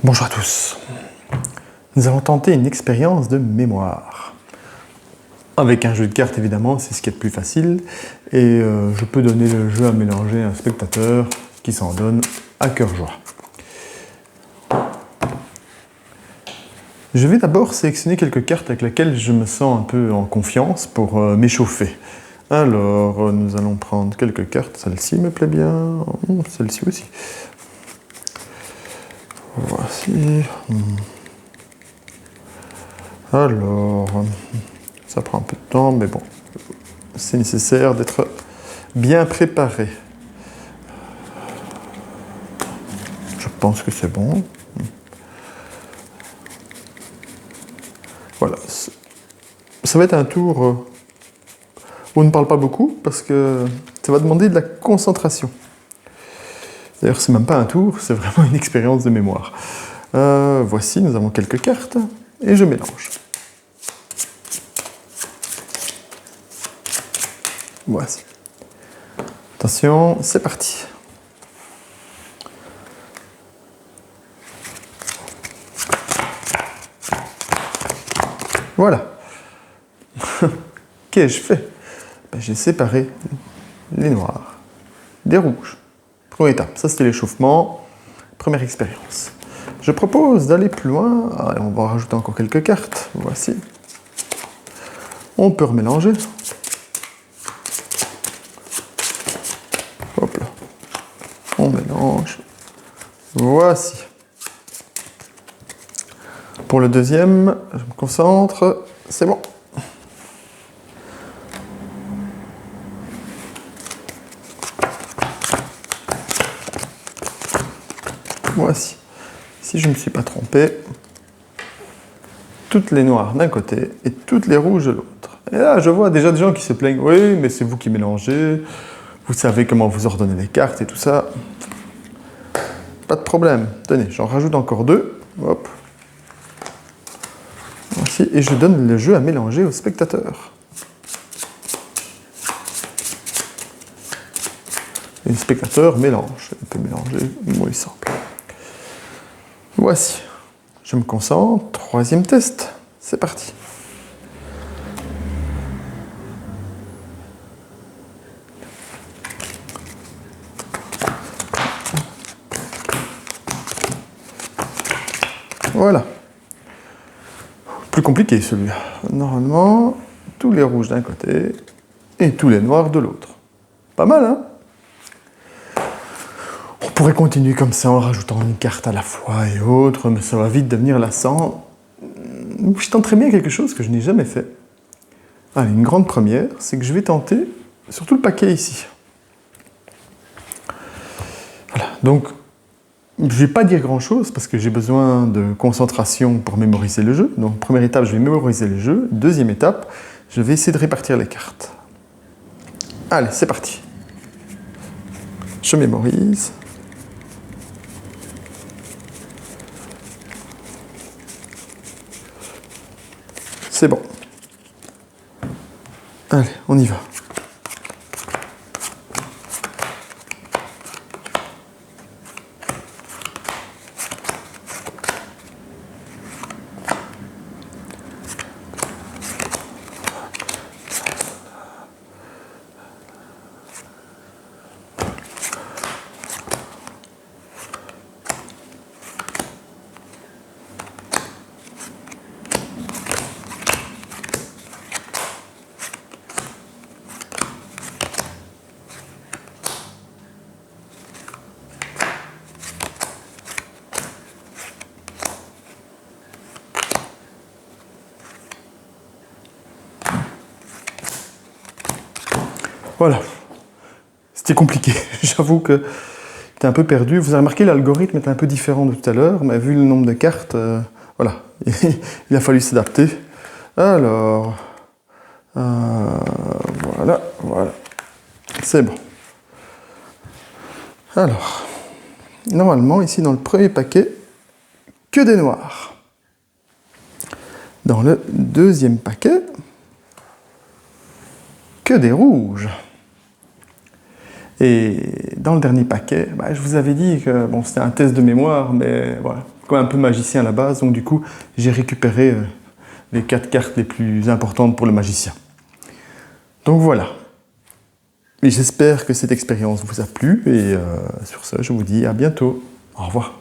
Bonjour à tous. Nous allons tenter une expérience de mémoire. Avec un jeu de cartes, évidemment, c'est ce qui est le plus facile. Et je peux donner le jeu à mélanger à un spectateur qui s'en donne à cœur joie. Je vais d'abord sélectionner quelques cartes avec lesquelles je me sens un peu en confiance pour m'échauffer. Alors, nous allons prendre quelques cartes. Celle-ci me plaît bien. Celle-ci aussi. Voici. Alors, ça prend un peu de temps, mais bon, c'est nécessaire d'être bien préparé. Je pense que c'est bon. Voilà. Ça va être un tour où on ne parle pas beaucoup, parce que ça va demander de la concentration. D'ailleurs, c'est même pas un tour, c'est vraiment une expérience de mémoire. Voici, nous avons quelques cartes, et je mélange. Voici. Attention, c'est parti. Voilà. Qu'ai-je fait? J'ai séparé les noirs des rouges. Première étape, ça c'était l'échauffement. Première expérience. Je propose d'aller plus loin. Allez, on va rajouter encore quelques cartes. Voici. On peut remélanger. Hop là. On mélange. Voici. Pour le deuxième, je me concentre. C'est bon. Voici. Si je ne me suis pas trompé, toutes les noires d'un côté et toutes les rouges de l'autre. Et là, je vois déjà des gens qui se plaignent. Oui, mais c'est vous qui mélangez. Vous savez comment vous ordonnez les cartes et tout ça. Pas de problème. Tenez, j'en rajoute encore deux. Hop. Voici. Et je donne le jeu à mélanger au spectateur. Et le spectateur mélange. Il peut mélanger où il semble. Voici. Je me concentre. Troisième test. C'est parti. Voilà. Plus compliqué celui-là. Normalement, tous les rouges d'un côté et tous les noirs de l'autre. Pas mal, hein? On pourrait continuer comme ça en rajoutant une carte à la fois et autre, mais ça va vite devenir lassant. Je tenterai bien quelque chose que je n'ai jamais fait. Allez, une grande première, c'est que je vais tenter sur tout le paquet ici. Voilà, donc je ne vais pas dire grand-chose parce que j'ai besoin de concentration pour mémoriser le jeu. Donc première étape, je vais mémoriser le jeu. Deuxième étape, je vais essayer de répartir les cartes. Allez, c'est parti. Je mémorise. C'est bon. Allez, on y va. Voilà, c'était compliqué, j'avoue que j'étais un peu perdu. Vous avez remarqué, l'algorithme est un peu différent de tout à l'heure, mais vu le nombre de cartes, voilà, il a fallu s'adapter. Alors, voilà, c'est bon. Alors, normalement, ici dans le premier paquet, que des noirs. Dans le deuxième paquet, que des rouges. Et dans le dernier paquet, je vous avais dit que bon, c'était un test de mémoire, mais voilà, quand même un peu magicien à la base, donc du coup, j'ai récupéré les 4 cartes les plus importantes pour le magicien. Donc voilà. Et j'espère que cette expérience vous a plu, et sur ce, je vous dis à bientôt. Au revoir.